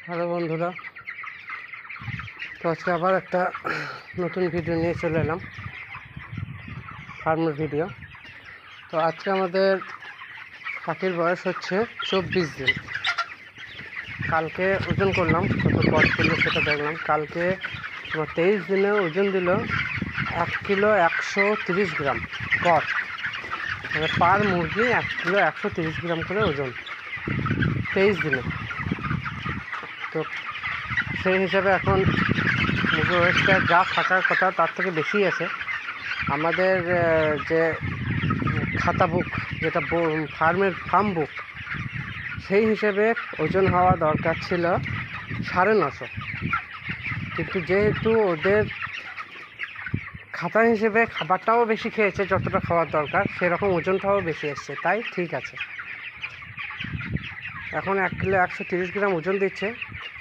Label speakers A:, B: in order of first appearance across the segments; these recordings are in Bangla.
A: হ্যালো বন্ধুরা, তো আজকে আবার একটা নতুন ভিডিও নিয়ে চলে এলাম, ফার্মের ভিডিও। তো আজকে আমাদের পাখির বয়স হচ্ছে 24 দিন। কালকে ওজন করলাম, কত কট করলো সেটা দেখলাম। কালকে আমার 23 দিনে ওজন দিল 1 কিলো 130 গ্রাম কট, মানে পার মুরগি 1 কিলো 130 গ্রাম করে ওজন 23 দিনে। তো সেই হিসাবে এখন মুরগির ওয়েটটা যা থাকার কথা তার থেকে বেশি আছে। আমাদের যে খাতা বুক, যেটা ফার্ম বুক, সেই হিসেবে ওজন হওয়া দরকার ছিল 950, কিন্তু যেহেতু ওদের খাতা হিসেবে খাবারটাও বেশি খেয়েছে, যতটা খাওয়ার দরকার সেরকম ওজনটাও বেশি এসছে, তাই ঠিক আছে। এখন 1 কিলো 130 গ্রাম ওজন দিচ্ছে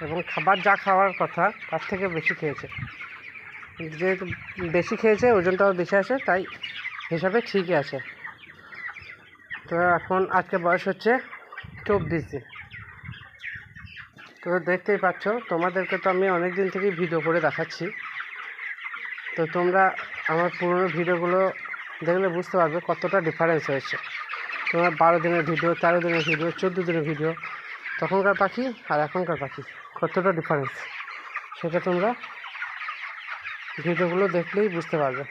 A: এবং খাবার যা খাওয়ার কথা তার থেকে বেশি খেয়েছে। যেহেতু বেশি খেয়েছে, ওজনটাও বেশি আছে, তাই হিসাবে ঠিকই আছে। তো এখন আজকে বয়স হচ্ছে 24 দিন। তো দেখতেই পাচ্ছ, তোমাদেরকে তো আমি অনেক দিন থেকেই ভিডিও করে দেখাচ্ছি। তো তোমরা আমার পুরনো ভিডিওগুলো দেখলে বুঝতে পারবে কতটা ডিফারেন্স হয়েছে। তোমরা 12 দিনের ভিডিও, 13 দিনের ভিডিও, 14 দিনের ভিডিও, তখনকার পাখি আর এখনকার পাখি কতটা ডিফারেন্স, সেটা তোমরা ভিডিওগুলো দেখলেই বুঝতে পারবে।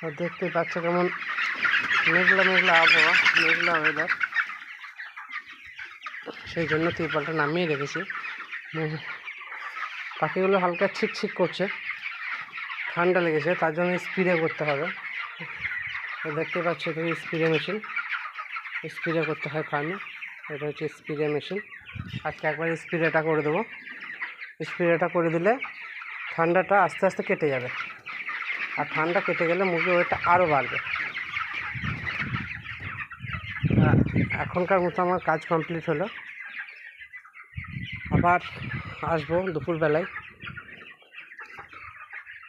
A: আর দেখতেই পাচ্ছ কেমন মেঘলা মেঘলা আবহাওয়া, মেঘলা ওয়েদার, সেই জন্য তিরপলটা নামিয়ে রেখেছি। পাখিগুলো হালকা ছিকছিক করছে, ঠান্ডা লেগেছে, তার জন্য স্প্রে করতে হবে। দেখতে পাচ্ছ, এটা স্প্রে মেশিন, স্প্রে করতে হয় ফার্মে। এটা হচ্ছে স্প্রে মেশিন। আজকে একবার স্প্রেটা করে দেবো। স্প্রেটা করে দিলে ঠান্ডাটা আস্তে আস্তে কেটে যাবে, আর ঠান্ডা কেটে গেলে মুরগির ওয়েটটা আরও বাড়বে। এখনকার মতো আমার কাজ কমপ্লিট হলো, আবার আসবো দুপুরবেলায়।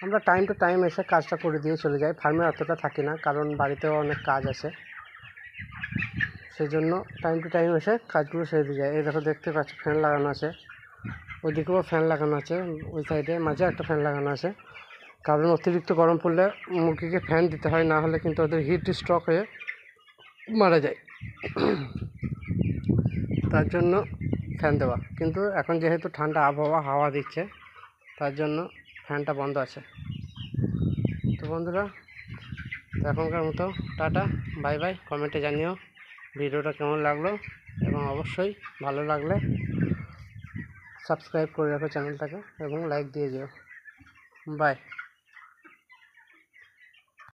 A: আমরা টাইম টু টাইম এসে কাজটা করে দিয়ে চলে যাই, ফার্মে অতটা থাকি না, কারণ বাড়িতেও অনেক কাজ আছে, সেই জন্য টাইম টু টাইম এসে কাজগুলো সেরে দিয়ে যায়। এই দেখো, দেখতে পাচ্ছ ফ্যান লাগানো আছে, ওইদিকেও ফ্যান লাগানো আছে, ওই সাইডে মাঝে একটা ফ্যান লাগানো আছে, কারণ অতিরিক্ত গরম পড়লে মুরগিকে ফ্যান দিতে হয়, না হলে কিন্তু ওদের হিট স্ট্রোক হয়ে মারা যায়, তার জন্য ফ্যান দেওয়া। কিন্তু এখন যেহেতু ঠান্ডা আবহাওয়া, হাওয়া দিচ্ছে, তার জন্য ফ্যানটা বন্ধ আছে। তো বন্ধুরা, এখনকার মতো টাটা, বাই বাই। কমেন্টে জানিও ভিডিওটা কেমন লাগলো, এবং অবশ্যই ভালো লাগলে সাবস্ক্রাইব করে রাখো চ্যানেলটাকে এবং লাইক দিয়ে দিও। বাই।